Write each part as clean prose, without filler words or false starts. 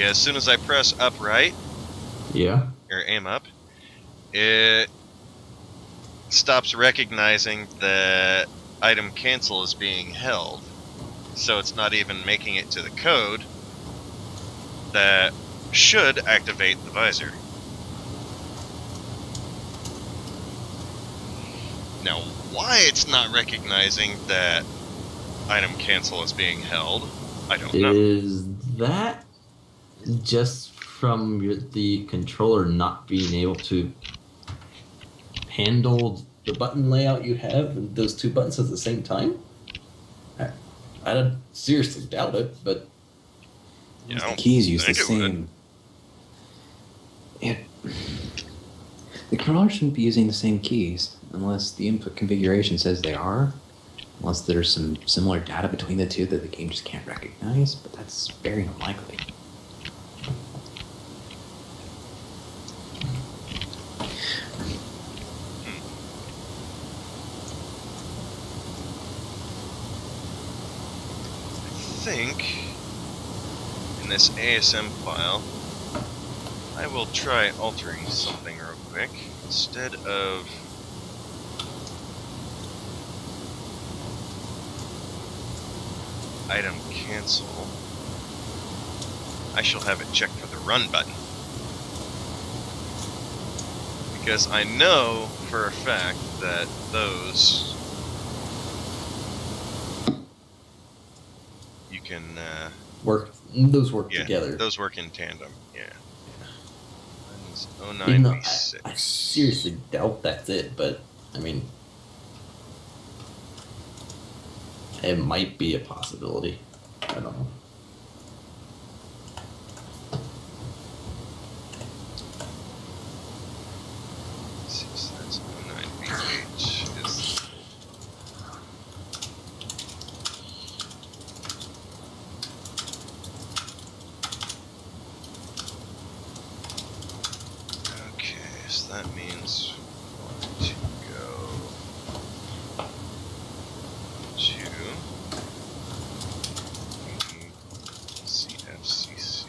Yeah, as soon as I press upright, Yeah. or aim up, it stops recognizing that item cancel is being held. So it's not even making it to the code that should activate the visor. Now, why it's not recognizing that item cancel is being held, I don't know. Is that just from the controller not being able to handle the button layout you have and those two buttons at the same time? I don't seriously doubt it, but Yeah, the keys use the think it same. The controller shouldn't be using the same keys unless the input configuration says they are. Unless there's some similar data between the two that the game just can't recognize, but that's very unlikely. I think in this ASM file, I will try altering something real quick. Instead of item cancel, I shall have it check for the run button. Because I know for a fact that those you can those work together. Those work in tandem, yeah. Even though 09v6. I seriously doubt that's it, but I mean, it might be a possibility. I don't know. Since that's 09v8 is okay, so that means we want to go to CFCC.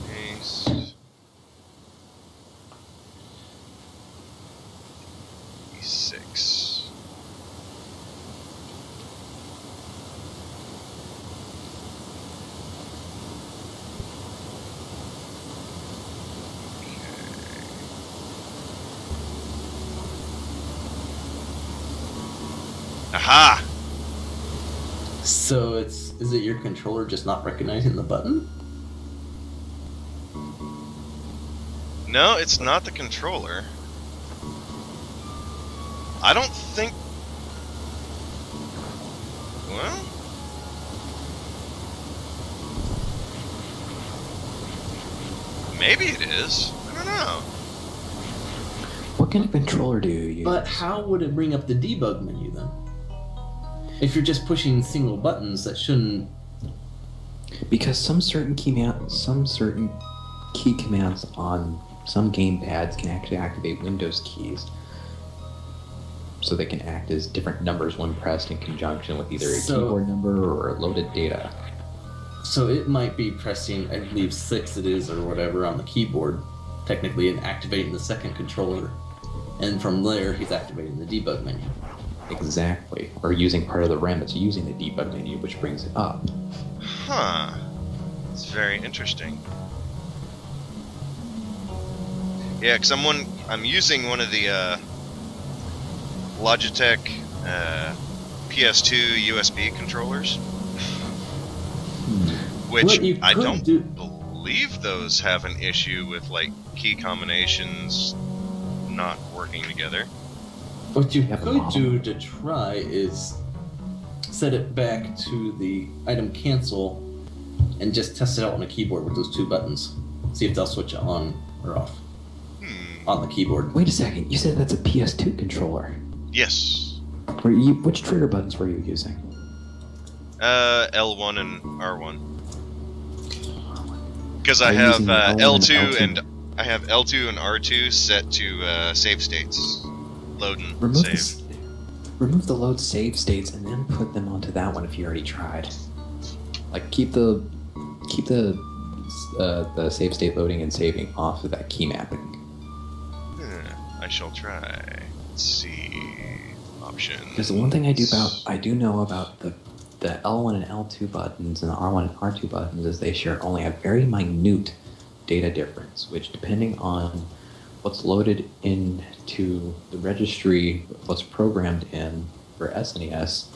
Paste. E6. Aha! So is it your controller just not recognizing the button? No, it's not the controller. I don't think... Well... Maybe it is. I don't know. What kind of controller do you use? But how would it bring up the debug menu then? If you're just pushing single buttons, that shouldn't... Because some certain key commands on some gamepads can actually activate Windows keys. So they can act as different numbers when pressed in conjunction with either a keyboard number or loaded data. So it might be pressing, I believe 6 it is, or whatever, on the keyboard, technically, and activating the second controller. And from there, he's activating the debug menu. Exactly. Or using part of the RAM that's using the debug menu, which brings it up. Huh. It's very interesting. Yeah, because I'm using one of the Logitech PS2 USB controllers, which I don't believe those have an issue with like key combinations not working together. What you could do to try is set it back to the item cancel and just test it out on a keyboard with those two buttons. See if they'll switch it on or off on the keyboard. Wait a second, you said that's a PS2 controller. Yes. Which trigger buttons were you using? L1 and R1. Because I have L2 and I have L2 and R2 set to save states. Load and save. remove the load save states and then put them onto that one if you already tried. Like keep the save state loading and saving off of that key mapping. I shall try. Let's see. Options. Because the one thing I do know about the L1 and L2 buttons and the R1 and R2 buttons is they share only a very minute data difference, which depending on what's loaded into the registry, what's programmed in for SNES,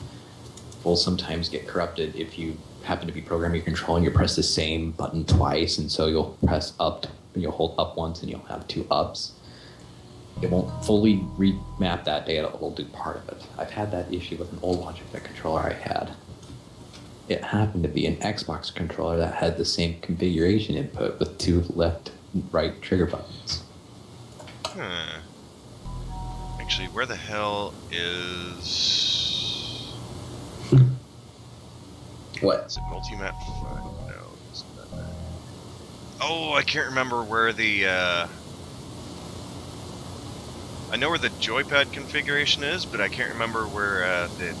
will sometimes get corrupted if you happen to be programming your control and you press the same button twice, and so you'll press up, you'll hold up once and you'll have 2 ups. It won't fully remap that data, it will do part of it. I've had that issue with an old Logitech controller I had. It happened to be an Xbox controller that had the same configuration input with 2 left and right trigger buttons. Actually, where the hell is... What? Is it multi-map? No, it's not that. Oh, I can't remember where the... I know where the joypad configuration is, but I can't remember where the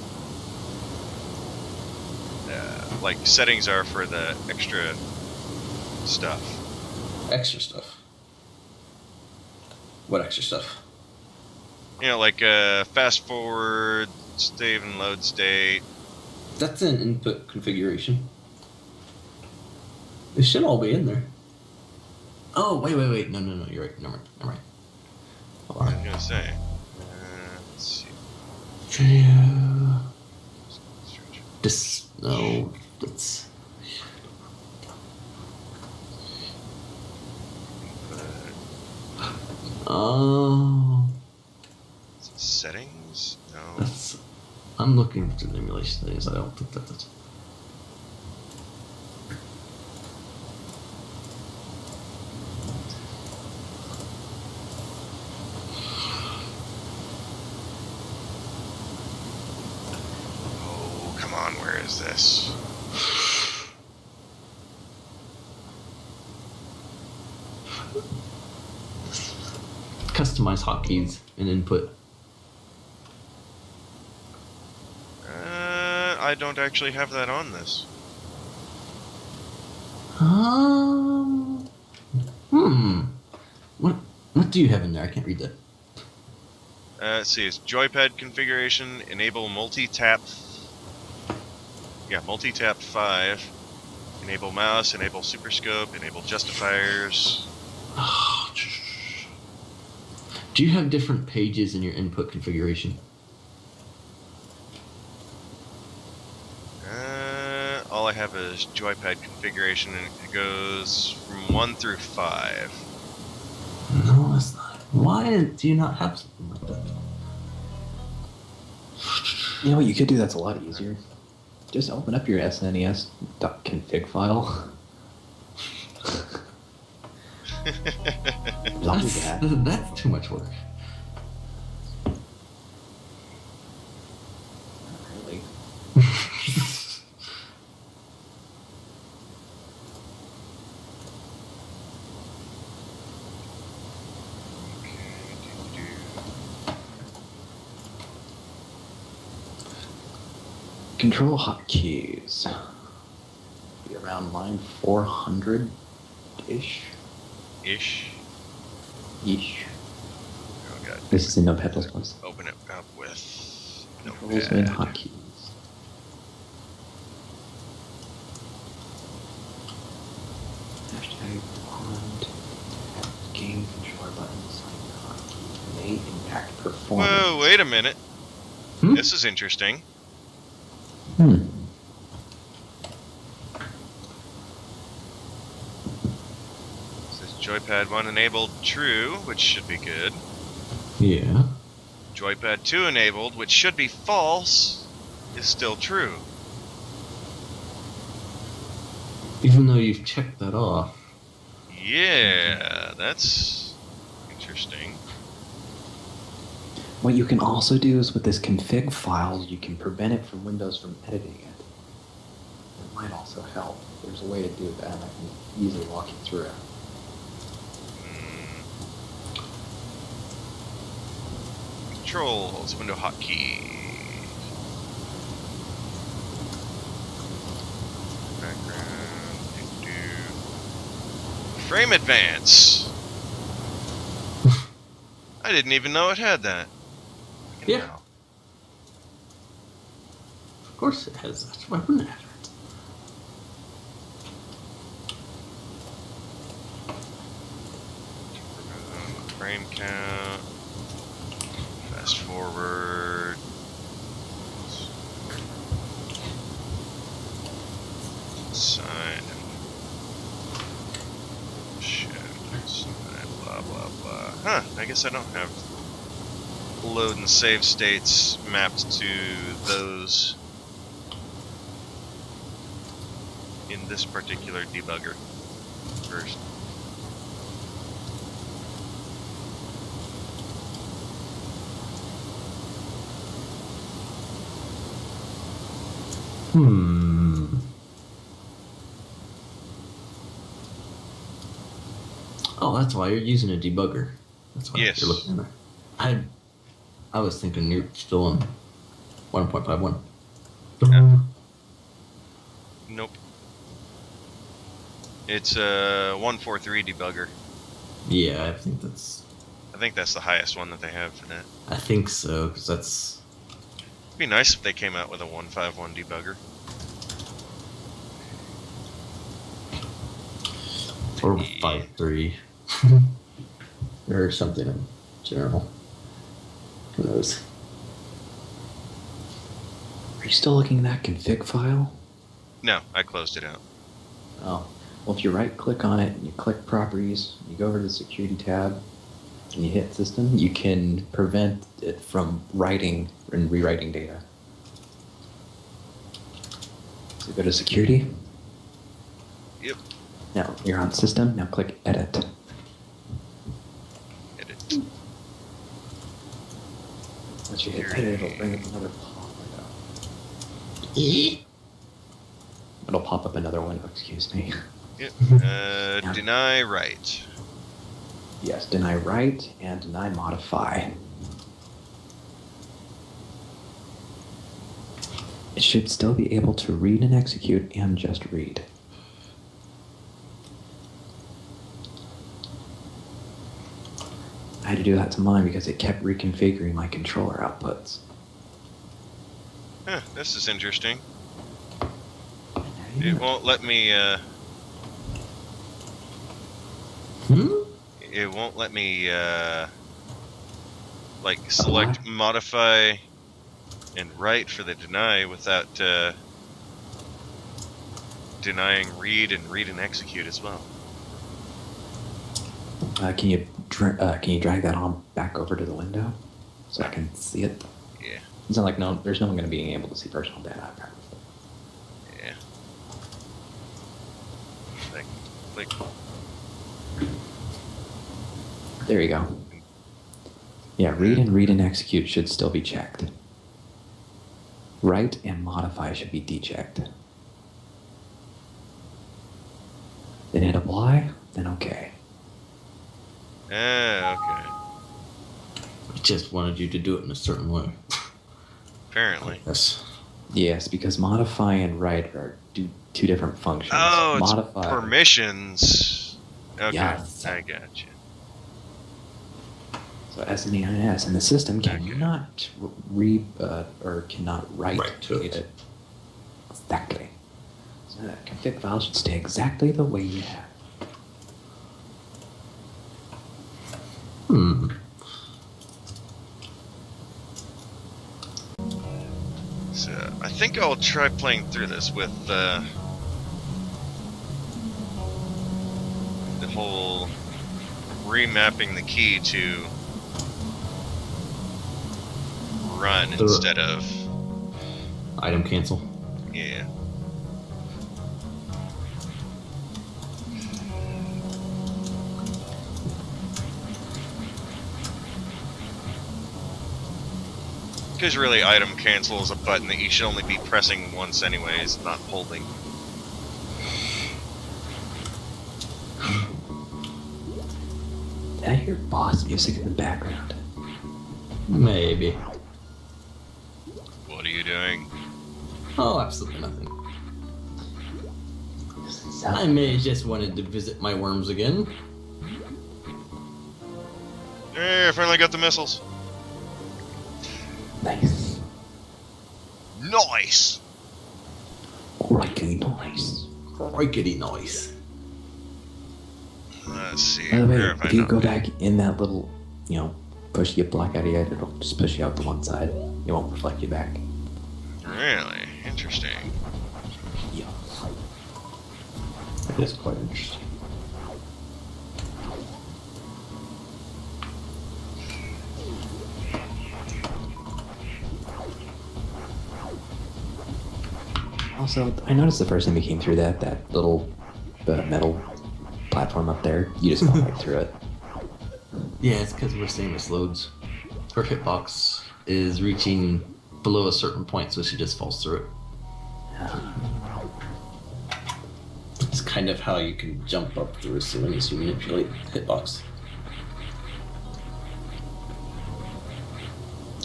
like settings are for the extra stuff. Extra stuff? What extra stuff? You know, like fast forward, save and load state. That's an input configuration. It should all be in there. Oh, wait. No, you're right. Never mind. Hold I on. was gonna say. Let's see. Yeah. No, that's... Oh. Is it settings? No. That's... I'm looking for the emulation things. I don't think that's... Oh, come on, where is this? Customize hotkeys and input. I don't actually have that on this. What do you have in there? I can't read that. Let's see, it's joypad configuration, enable multi-tap. Yeah, multi-tap 5. Enable mouse, enable super scope, enable justifiers. Do you have different pages in your input configuration? All I have is joypad configuration, and it goes from 1 through 5. No, that's not. Why do you not have something like that? You know what you could do that's a lot easier? Just open up your SNES.config file. That's too much work. Not really. Control hotkeys. Be around line 400-ish. Ish. Ish. Oh god. This is in Notepad++. Open it up with Controls and Notepad. hotkeys. Hashtag on game controller buttons like hotkeys may impact performance. Whoa, wait a minute. This is interesting. Says joypad 1 enabled true, which should be good. Yeah. Joypad 2 enabled, which should be false, is still true. Even though you've checked that off. Yeah, that's interesting. What you can also do is with this config file, you can prevent it from Windows from editing it. It might also help. There's a way to do that, and I can easily walk you through it. Controls, window hotkey. Frame advance. I didn't even know it had that. Yeah. Hell. Of course it has that. Why wouldn't it have it? Frame count. Fast forward. Sign. Shift. Sign. Blah blah blah. Huh. I guess I don't have load and save states mapped to those in this particular debugger first. Oh, that's why you're using a debugger. That's why Yes. you're looking at it. I was thinking you're still on 1.51. Yeah. Nope. It's a 143 debugger. Yeah, I think that's the highest one that they have for that. I think so, because that's... It'd be nice if they came out with a 151 debugger. Or 5.3. Or something in general. Who knows? Are you still looking at that config file? No, I closed it out. Oh. Well, if you right-click on it and you click Properties, you go over to the Security tab, and you hit System, you can prevent it from writing and rewriting data. So go to Security. Yep. Now you're on System. Now click Edit. Edit. Once you hit Edit, it'll bring up another pop-up. It'll pop up another window. Excuse me. Yep. Deny write. Yes, deny write and deny modify. It should still be able to read and execute and just read. I had to do that to mine because it kept reconfiguring my controller outputs. Huh, this is interesting. It won't let me, It won't let me, like, select modify and write for the deny without, denying read and execute as well. Can you drag that on back over to the window so I can see it? Yeah. It's not like there's no one going to be able to see personal data. Yeah. Click. There you go. Yeah, read and execute should still be checked. Write and modify should be dechecked. Then hit apply, then okay. Okay. I just wanted you to do it in a certain way. Apparently. Yes. Yes, because modify and write are two different functions. Oh, modify. it's permissions. Okay, Yes. I gotcha. So SNEIS, and the system cannot read or cannot write to it. Exactly. So that config file should stay exactly the way you have. So I think I'll try playing through this with the whole remapping the key to run instead of item cancel. Yeah. Because really, item cancel is a button that you should only be pressing once anyways, not holding. Did I hear boss music in the background? Maybe. What are you doing? Oh, absolutely nothing. up? I may have just wanted to visit my worms again. Hey, I finally got the missiles. Nice. Nice! Crikey, nice. Crikey nice. Let's see. By the way, where have I if you not go been? back in that little, push you black out of your head, it'll just push you out to one side. It won't reflect you back. Really? Interesting. Yeah. It is quite interesting. Also, I noticed the first time we came through that little metal platform up there, you just fell right through it. Yeah, it's because we're stainless loads. Her hitbox is reaching below a certain point, so she just falls through it. Yeah. It's kind of how you can jump up through a ceiling as you manipulate the hitbox.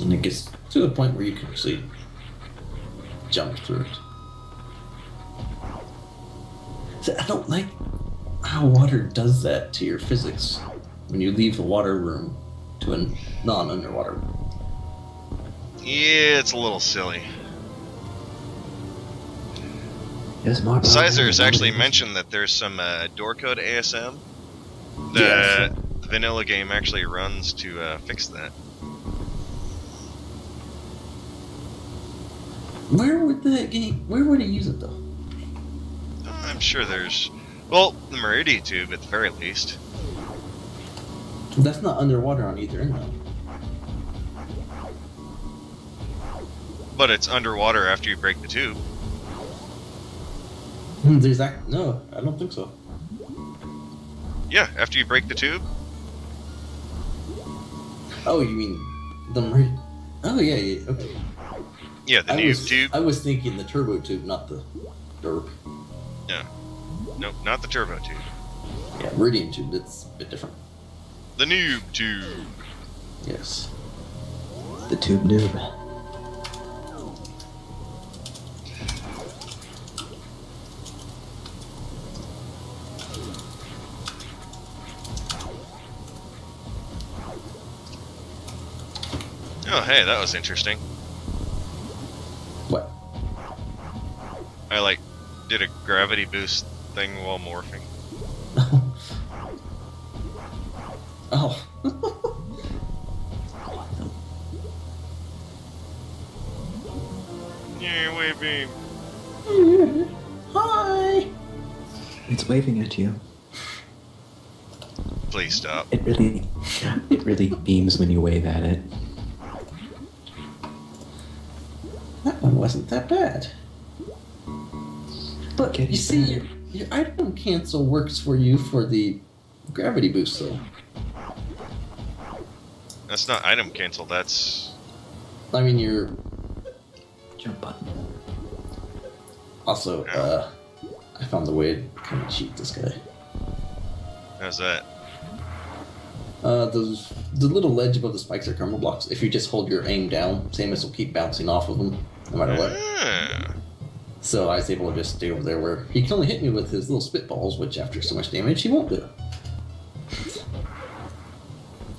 And it gets to a point where you can actually jump through it. So I don't like how water does that to your physics when you leave the water room to a non-underwater room. Yeah, it's a little silly. There's more Sizer's actually mentioned that there's some door code ASM that the vanilla game actually runs to fix that. Where would it use it though? I'm sure there's... Well, the Meridian tube at the very least. That's not underwater on either end though. But it's underwater after you break the tube. No, I don't think so. Yeah, after you break the tube. Oh, you mean the Meridian? Oh yeah, okay. Yeah, the noob tube. I was thinking the turbo tube, not the derp. No. Nope, not the turbo tube. Yeah, Meridian tube, that's a bit different. The noob tube. Yes. The tube noob. Oh, hey, that was interesting. What? I, did a gravity boost thing while morphing. Oh. Yeah, waving. Hi. It's waving at you. Please stop. It really beams when you wave at it. That one wasn't that bad. But Getting you see, better. your item cancel works for you for the gravity boost, though. That's not item cancel, that's... I mean, you're Jump button. also. I found the way to kind of cheat this guy. How's that? The little ledge above the spikes are karma blocks. If you just hold your aim down, Samus will keep bouncing off of them, no matter what. Ah. So I was able to just stay over there where he can only hit me with his little spitballs, which after so much damage he won't do.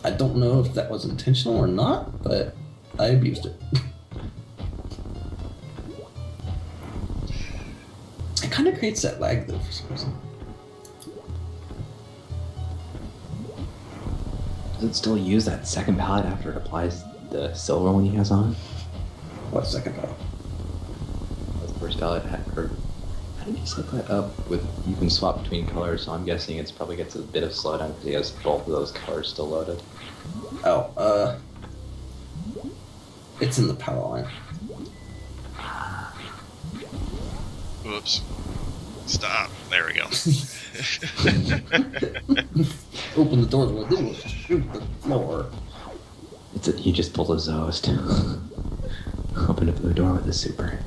I don't know if that was intentional or not, but I abused it. It kind of creates that lag though for some reason. Does it still use that second palette after it applies the silver one he has on? What second palette? The first palette had, or how did you set that up? With you can swap between colors, so I'm guessing it's probably gets a bit of slowdown because he has both of those colors still loaded. Oh, it's in the palette line. Whoops. Stop. There we go. Open the doors with it, shoot the floor. He just pulled a Zoast. Open up the door with a super.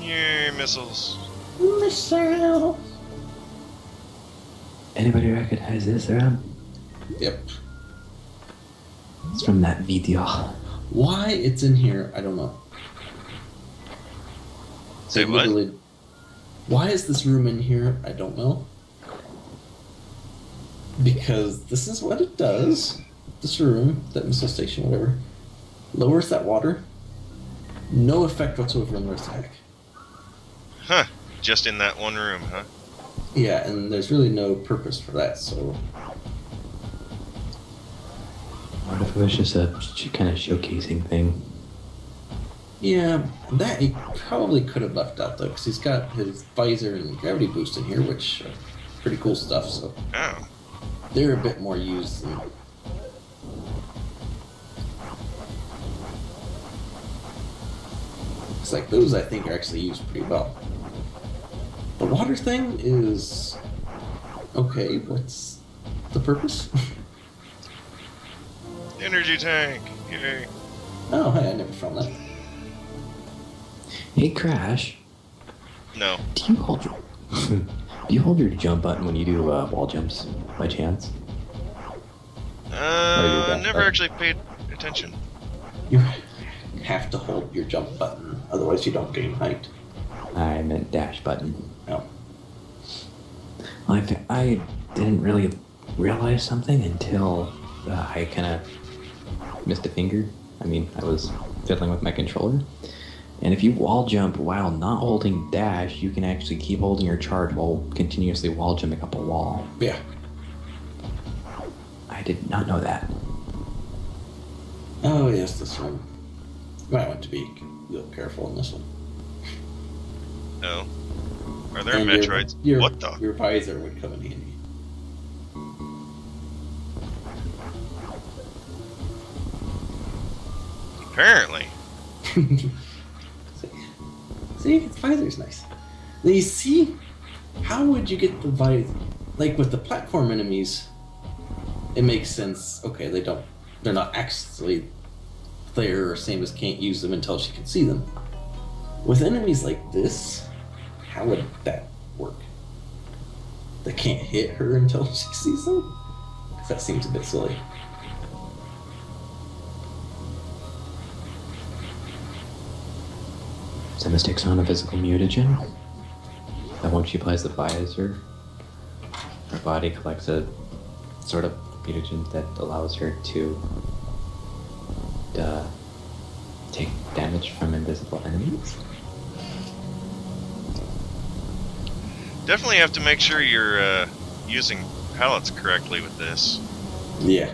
Yay, missiles. Missile. Anybody recognize this, Rob? Yep. It's from that video. Why it's in here, I don't know. Say what? Literally, why is this room in here? I don't know. Because this is what it does. This room, that missile station, whatever, lowers that water. No effect whatsoever on the rest of the hack. Huh. Just in that one room, huh? Yeah, and there's really no purpose for that, so... What if it was just a kind of showcasing thing? Yeah, that he probably could have left out, though, because he's got his visor and gravity boost in here, which are pretty cool stuff, so... Oh. They're a bit more used than... It's like those, I think, are actually used pretty well. The water thing is... Okay, what's the purpose? Energy tank! Yay. Oh, hey, I never found that. Hey, Crash. No. Do you hold your jump button when you do wall jumps by chance? Never actually paid attention. You have to hold your jump button, otherwise you don't gain height. I meant dash button. No. Well, I didn't really realize something until I kind of missed a finger. I mean, I was fiddling with my controller. And if you wall jump while not holding dash, you can actually keep holding your charge while continuously wall jumping up a wall. Yeah. I did not know that. Oh, yes, this one. Might want to be a little careful in this one. Oh. Are there And Metroids? What the? Your visor would come in handy. Apparently. See, its visor's nice. Now you see, how would you get the visor? Like with the platform enemies, it makes sense. Okay, they're not actually there, or same as can't use them until she can see them. With enemies like this, how would that work? They can't hit her until she sees them? 'Cause that seems a bit silly. Semis takes on a physical mutagen. That once she applies the visor, her body collects a sort of mutagen that allows her to take damage from invisible enemies. Definitely have to make sure you're using pallets correctly with this. Yeah.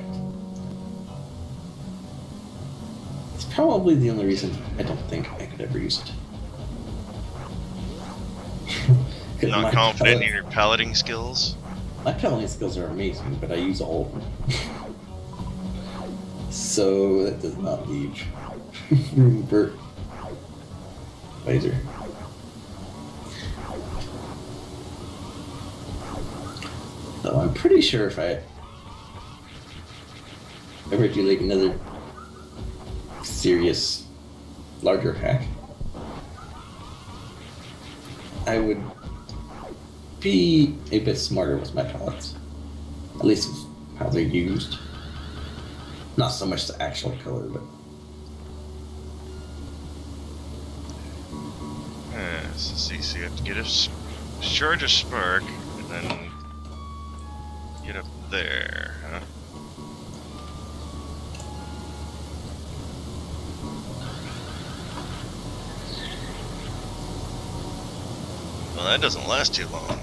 It's probably the only reason I don't think I could ever use it. 'Cause Not my confident in palette- your palleting skills? My paladin skills are amazing, but I use all of them. So that does not leave room for visor. So I'm pretty sure if I ever do like another serious, larger hack, I would be a bit smarter with my palettes. At least with how they're used. Not so much the actual color, but... So you have to get charge a spark, and then get up there, huh? Well, that doesn't last too long.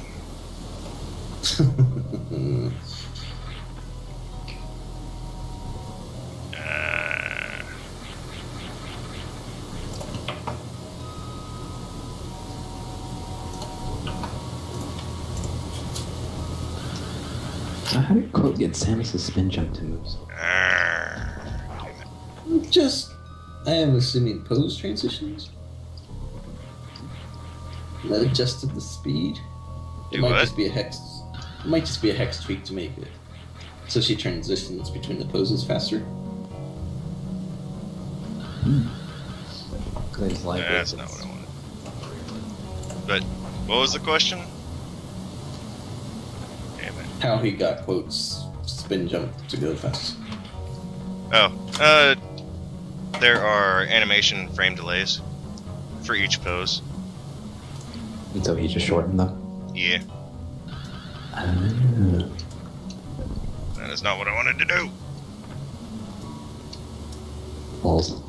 So how did Quote get Samus' spin jump to move so Just, I am assuming pose transitions. That adjusted the speed. It Do might what? just be a hex. It might just be a hex tweak to make it so she transitions between the poses faster. It's like That's not what I wanted. But what was the question? Damn it. How he got quotes spin jump to go fast. There are animation frame delays for each pose. And so he just shortened them? Yeah. Ah. That is not what I wanted to do. Balls.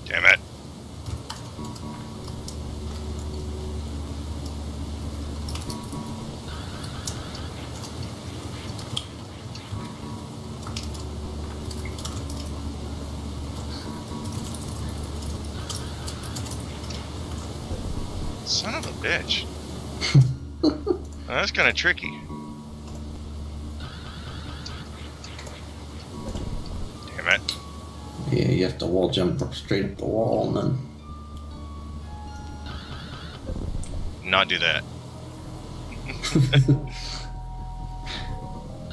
Damn it. Son of a bitch. Oh, that's kind of tricky. Damn it. Yeah, you have to wall jump straight up the wall and then. Not do that.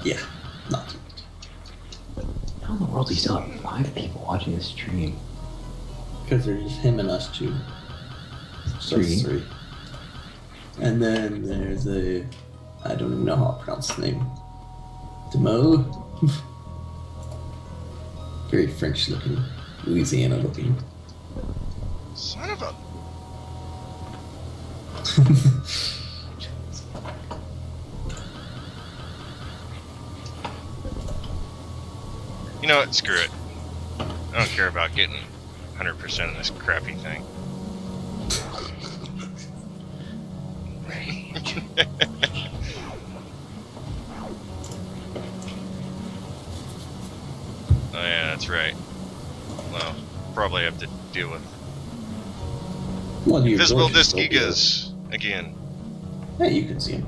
Yeah, not too much. How in the world do you still have 5 people watching this stream? Because there's him and us two. So it's 3. And then there's a. I don't even know how to pronounce the name. Demo? Very French looking. Louisiana looking. Son of a... You know what? Screw it. I don't care about getting 100% of this crappy thing. Oh yeah, that's right. Well, probably have to deal with Well, your invisible door should disc still be gigas again. there. Hey, you can see him.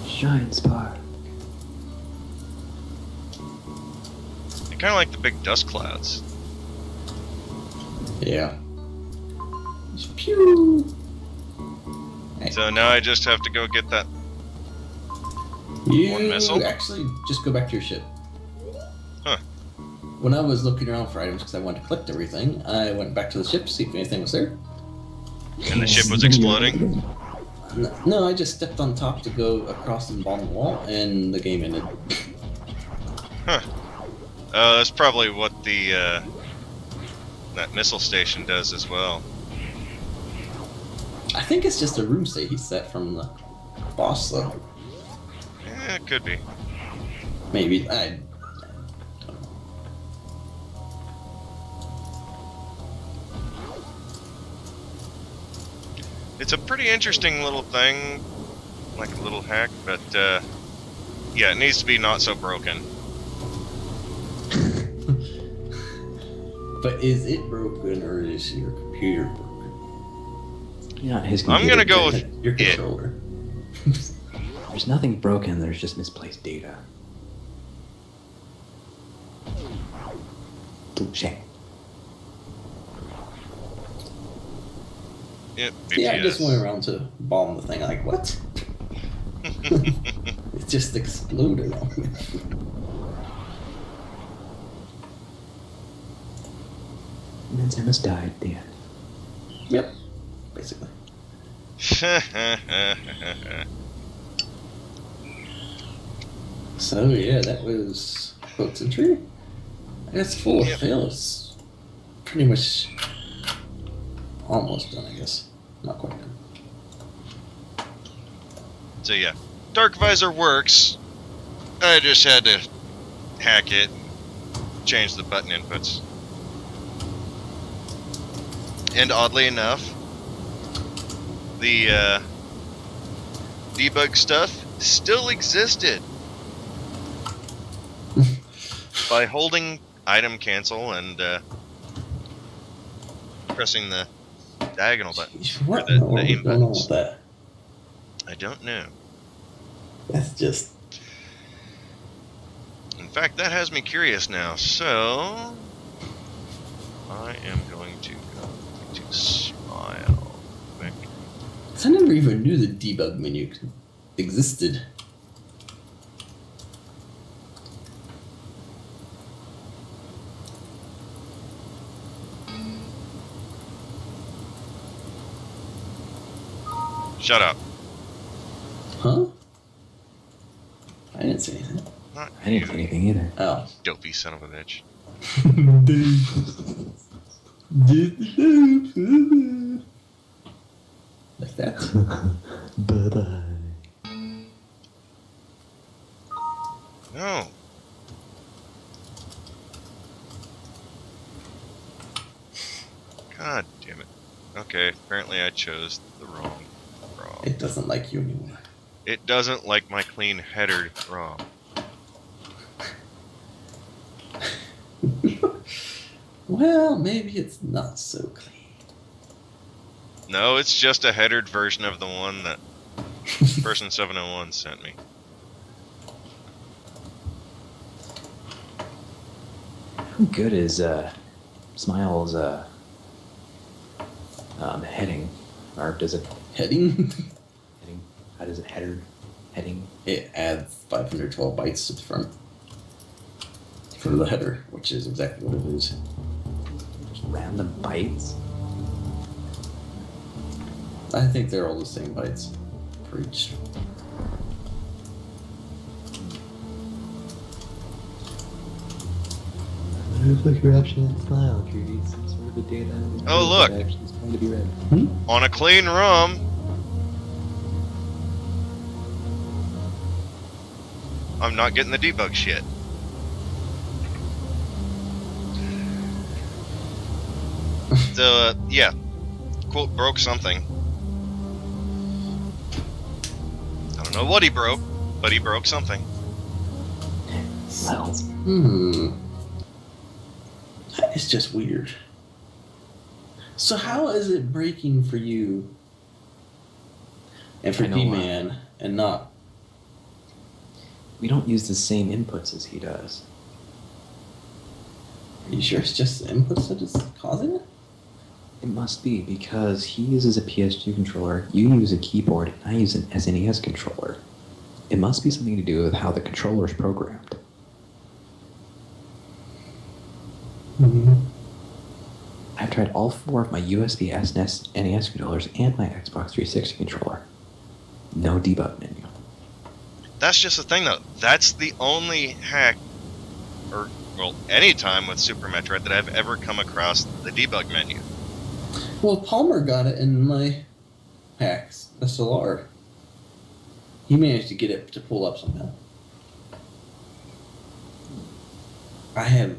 Shine spot. I kind of like the big dust clouds. Yeah. Just pew! Hey. So now I just have to go get that. You One missile? actually just go back to your ship. Huh. When I was looking around for items because I wanted to collect everything, I went back to the ship to see if anything was there. And the ship was exploding. No, I just stepped on top to go across and bomb the wall, and the game ended. Huh. That's probably what the that missile station does as well. I think it's just a room state he set from the boss, though. Yeah, it could be. Maybe. I don't know. It's a pretty interesting little thing, like a little hack, but yeah, it needs to be not so broken. But is it broken, or is your computer broken? Yeah, his I'm computer. gonna go with Your it. controller. There's nothing broken, there's just misplaced data. Touche. Yep, Yeah, I just BTS. went around to bomb the thing. Like, what? It just exploded on me. And then Samus died at the end. Yep, basically. So yeah, that was quote century. That's full of Yep. fails. Pretty much almost done, I guess. Not quite done. So yeah, Dark Visor works. I just had to hack it, change the button inputs. And oddly enough, the debug stuff still existed. By holding item cancel and pressing the diagonal button. Jeez, what the in the world aim is going on buttons. with that? I don't know. That's just... In fact, that has me curious now. So I am going to go to Smile quick. Because I never even knew the debug menu existed. Shut up. Huh? I didn't say anything. Not I didn't say anything either. Oh. dopey son of a bitch. Like that. Bye-bye. No. God damn it. Okay, apparently I chose the wrong ROM. It doesn't like you anymore. It doesn't like my clean header ROM. Well, maybe it's not so clean. No, it's just a headered version of the one that Person 701 sent me. How good is Smile's heading? Or does it Heading? heading? How does it heading? It adds 512 bytes to the front for the header, which is exactly what it is. Just random bytes? I think they're all the same bytes for each. There's like your option in Smile creates some sort of a data. Oh, look. That actually is going to be read. On a clean ROM, I'm not getting the debug shit. So, yeah. Quote broke something. I don't know what he broke, but he broke something. Well, That is just weird. So how is it breaking for you and for I know, P-Man and not? we don't use the same inputs as he does. Are you sure it's just the inputs that is causing it? It must be, because he uses a PS2 controller, you use a keyboard, and I use an SNES controller. It must be something to do with how the controller is programmed. I've tried all 4 of my USB SNES NES controllers and my Xbox 360 controller. No debug menu. That's just the thing, though. That's the only hack, or, well, any time with Super Metroid that I've ever come across the debug menu. Well, Palmer got it in my hacks, SLR. He managed to get it to pull up somehow. I have.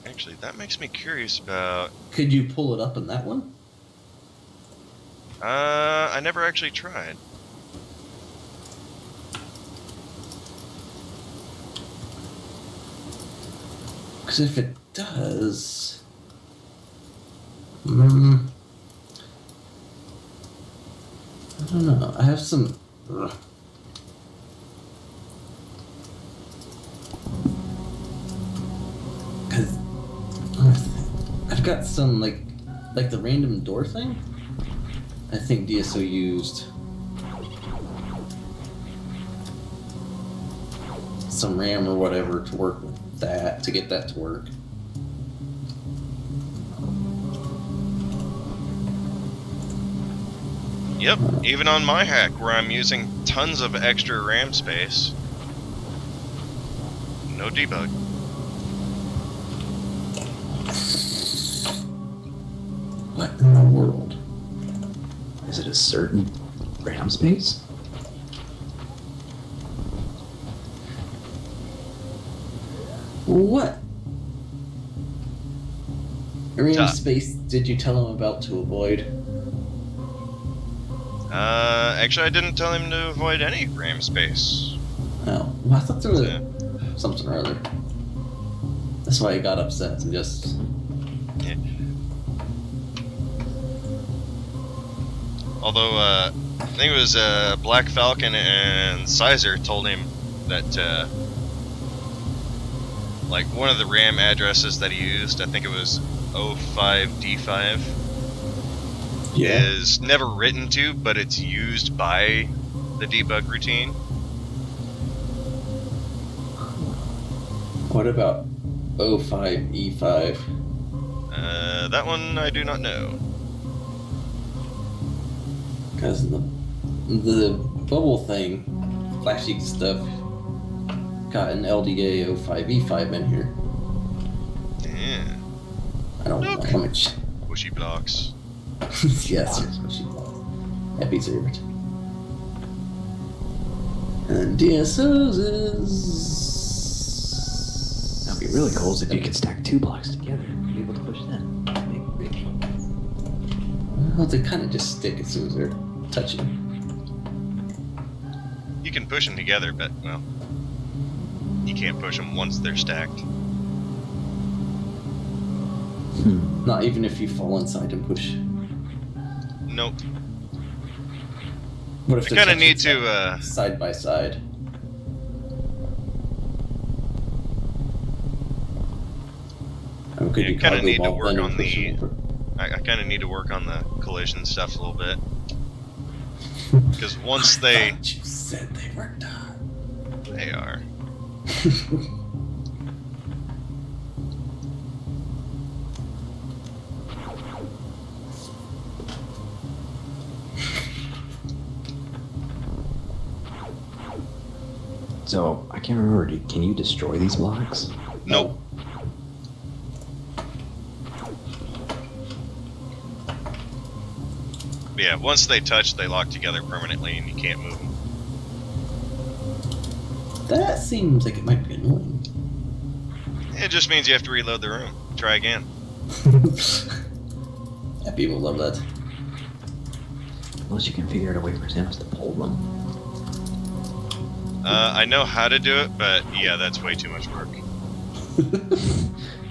Actually, that makes me curious about... Could you pull it up in that one? I never actually tried. Because if it does... I don't know. I have some... Because I've got some, like the random door thing. I think DSO used some RAM or whatever to work with that, to get that to work. Yep, even on my hack, where I'm using tons of extra RAM space, no debug. What in the world? Is it a certain RAM space? What RAM Duh. space did you tell him about to avoid? Actually, I didn't tell him to avoid any RAM space. Oh, well, I thought there was Yeah. something or other. That's why he got upset and just... Yeah. Although, I think it was Black Falcon and Sizer told him that, like, one of the RAM addresses that he used, I think it was 05D5, Yeah. is never written to, but it's used by the debug routine. What about O5E5? That one I do not know. Because the bubble thing, flashy stuff, got an LDA O5E5 in here. Yeah. I don't know how much. Bushy blocks. Yes, what she thought. Happy favorite. And DSOs is. That'd be really cool if you could stack 2 blocks together and be able to push them. Well, they kind of just stick as soon as they're touching. You can push them together, but, well, you can't push them once they're stacked. Not even if you fall inside and push. Nope. What if I they kind of touch need to, side by side? How could Yeah, you kinda cargo need to vault work then on and push the- them over? I kind of need to work on the collision stuff a little bit. Because once I they... thought you said they were done. They are. So, I can't remember, can you destroy these blocks? Nope. Yeah, once they touch, they lock together permanently and you can't move them. That seems like it might be annoying. It just means you have to reload the room. Try again. Yeah, people love that. Unless you can figure out a way for Samus to pull them. I know how to do it, but yeah, that's way too much work.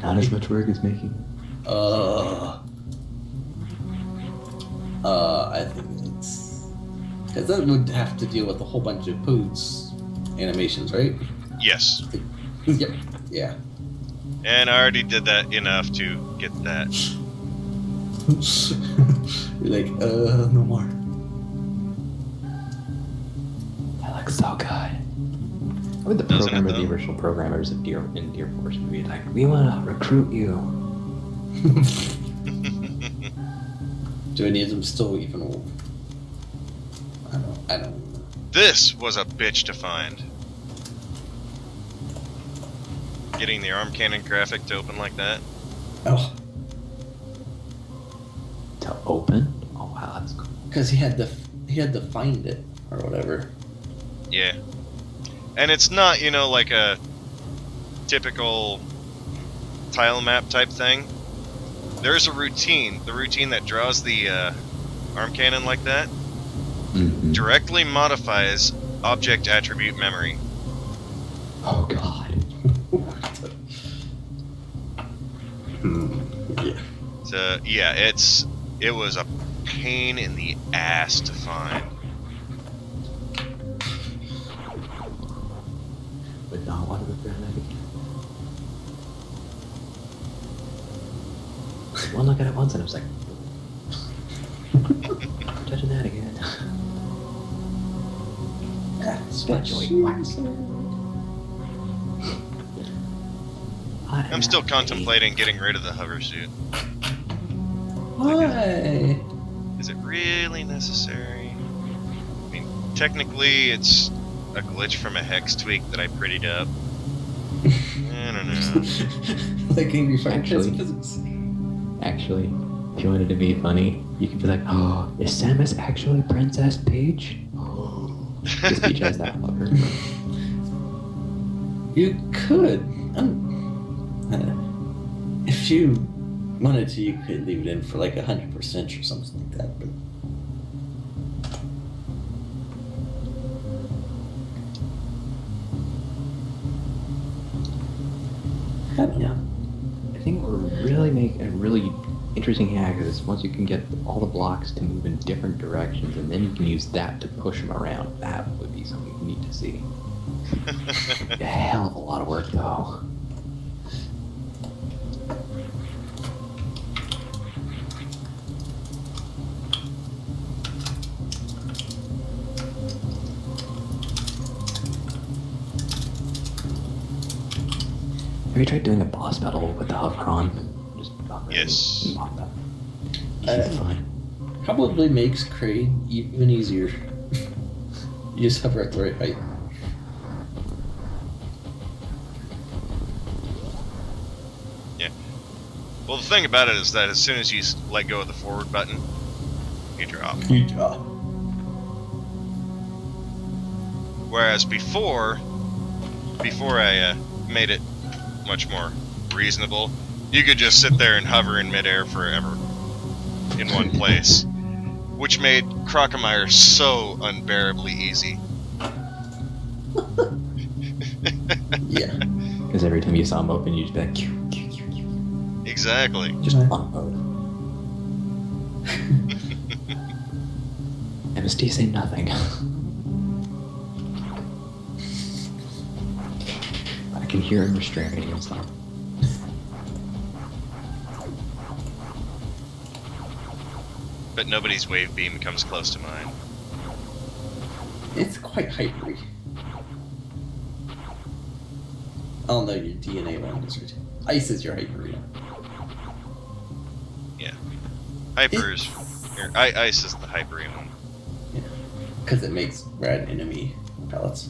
Not as much work as making. I think it's because that would have to deal with a whole bunch of poods animations, right? Yes. Yep. Yeah. And I already did that enough to get that. You're like, no more. That looks so good. How would the Doesn't it, programmer, though? the original programmers of Deer Force would be like, we want to recruit you. Do any of them still even? I don't. This was a bitch to find. Getting the arm cannon graphic to open like that. Oh, To open? Oh wow, that's cool. because he had to find it or whatever. Yeah. And it's not, you know, like a typical tile map type thing. There's a routine. The routine that draws the arm cannon like that Mm-hmm. directly modifies object attribute memory. Oh god. Yeah. So yeah, it was a pain in the ass to find. Would not want to repair that again. One look at it once and I was like, touching that again. I'm still contemplating getting rid of the hover suit. Why? Is it really necessary? I mean, technically it's a glitch from a hex tweak that I prettied up. I don't know. Like Angry Fire Actually. Physics. Actually, if you wanted to be funny, you could be like, oh, is Samus actually Princess Peach? Because Peach has that lover. You could. I don't know. If you wanted to, you could leave it in for like 100% or something like that. But I don't know. I think we're really making a really interesting hack is once you can get all the blocks to move in different directions and then you can use that to push them around. That would be something you need to see. A hell of a lot of work though. Have you tried doing a boss battle with the Hovcron? Just Yes. It's fine. Probably makes Crane even easier. You just hover at the right height. Yeah. Well, the thing about it is that as soon as you let go of the forward button, you drop. You drop. Whereas before I made it much more reasonable, you could just sit there and hover in midair forever in one place, which made Crocomire so unbearably easy. Yeah. Because every time you saw him open, you'd be like, "Q, Q, Q, Q." Exactly. Just on mode. MSD say nothing. I can hear him restraining himself. But nobody's wave beam comes close to mine. It's quite hypery. Oh no, your DNA one is your ice is your hypery one. Yeah. Hypers. Ice is the hypery one. Yeah. Because it makes rad enemy pellets.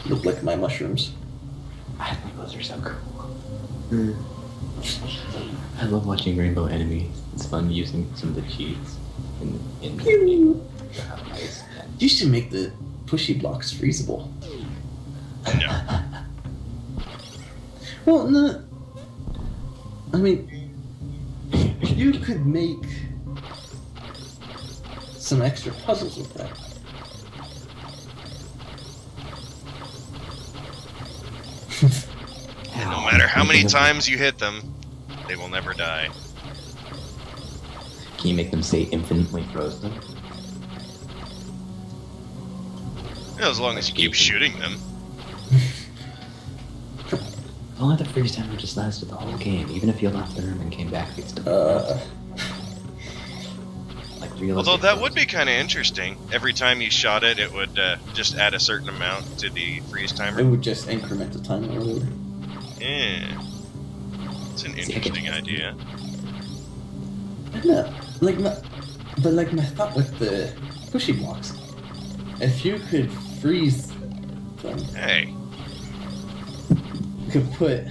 Look like my mushrooms. I think those are so cool. I love watching rainbow enemies. It's fun using some of the cheats in ice. You should make the pushy blocks freezable. No. Well, no. I mean, you could make some extra puzzles with that. And no matter how many times you hit them, they will never die. Can you make them stay infinitely frozen? Yeah, as long as you keep shooting them. If only the freeze timer just lasted the whole game, even if you left the room and came back, you'd still like realistic. Although that would be kind of interesting. Every time you shot it, it would just add a certain amount to the freeze It timer. would just increment the time a little. Yeah. It's an interesting idea. No, my thought with the pushy blocks, if you could freeze them, Hey. you could put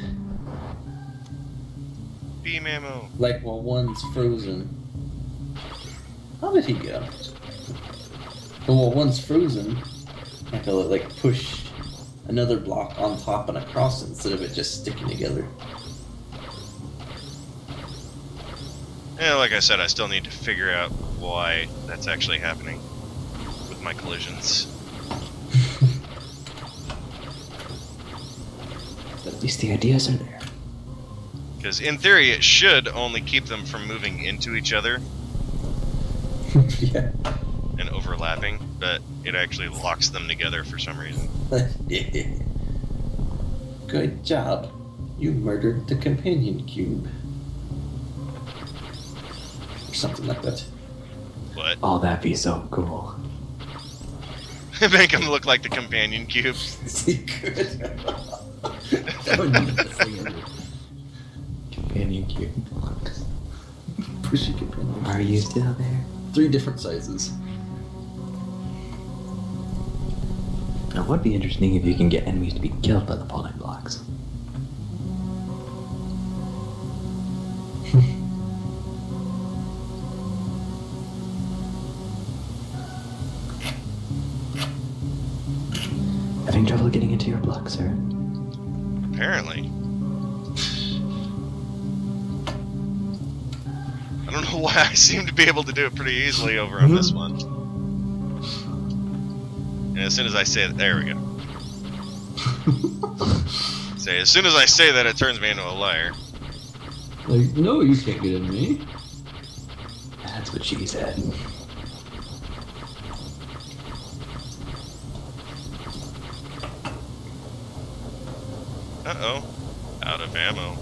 Beam ammo. while one's frozen. How did he go? But while one's frozen, I could push another block on top and across it instead of it just sticking together. Yeah, like I said, I still need to figure out why that's actually happening with my collisions. But at least the ideas are there. Because in theory, it should only keep them from moving into each other Yeah. and overlapping, but it actually locks them together for some reason. Good job. You murdered the companion cube. Or something like that. What? Oh, that'd be so cool. Make them look like the companion cube. Secret. That would be companion cube blocks. Pushy companion. Are you still there? 3 different sizes. Now, it would be interesting if you can get enemies to be killed by the falling blocks. Having trouble getting into your block, sir? Apparently. I don't know why I seem to be able to do it pretty easily over on this one. And as soon as I say it, there we go. Say, as soon as I say that, it turns me into a liar. No, you can't get in me. That's what she said. Uh-oh. Out of ammo.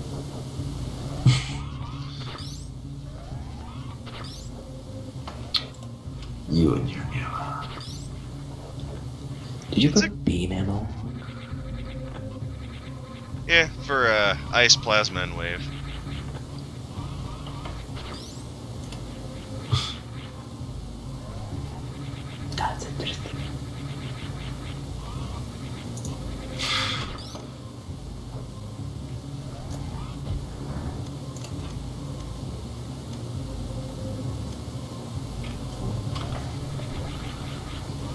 You and your ammo. Did you put beam ammo? Yeah, for ice, plasma, and wave. That's interesting.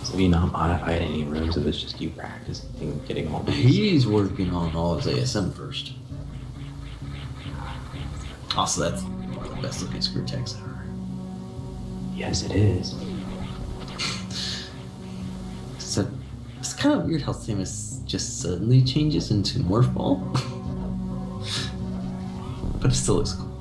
So have you not modified any rooms? It was just you practicing getting all these? He's working on all of his ASM first. Also, that's one of the best looking screw techs ever. Yes, it is. So it's kind of weird how Samus just suddenly changes into Morph Ball. But it still looks cool.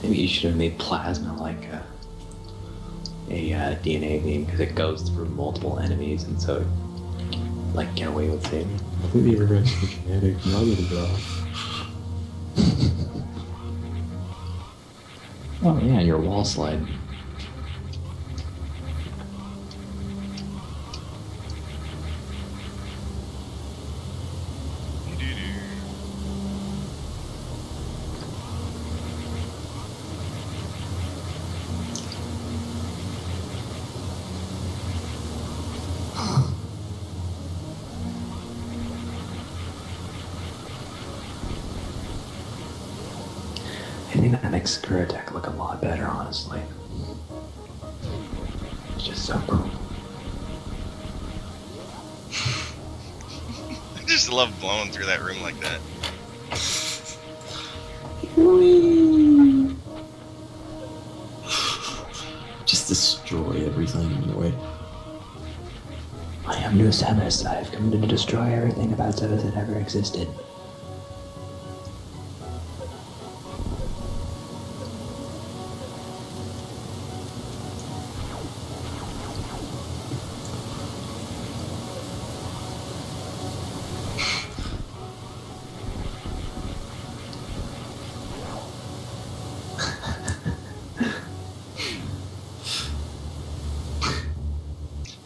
Maybe you should have made plasma like a DNA beam because it goes through multiple enemies, and so like get away with saving. I think the reverse genetic nugget Oh yeah, and your wall slide. I think that makes Sakura deck look a lot better, honestly. It's just so cool. I just love blowing through that room like that. Just destroy everything in your way. I am new Samus. I've come to destroy everything about Samus that ever existed.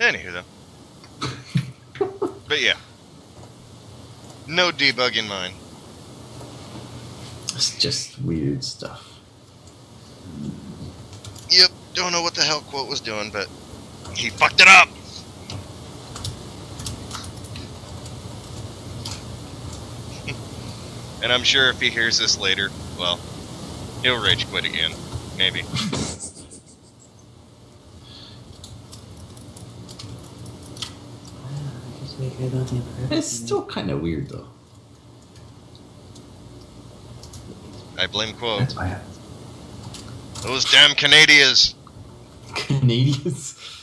Anywho, though. But yeah. No debug in mine. It's just weird stuff. Yep, don't know what the hell Quote was doing, but he fucked it up! And I'm sure if he hears this later, well, he'll rage quit again. Maybe. It's still kind of weird though. I blame Quote. That's why Those damn Canadians! Canadians.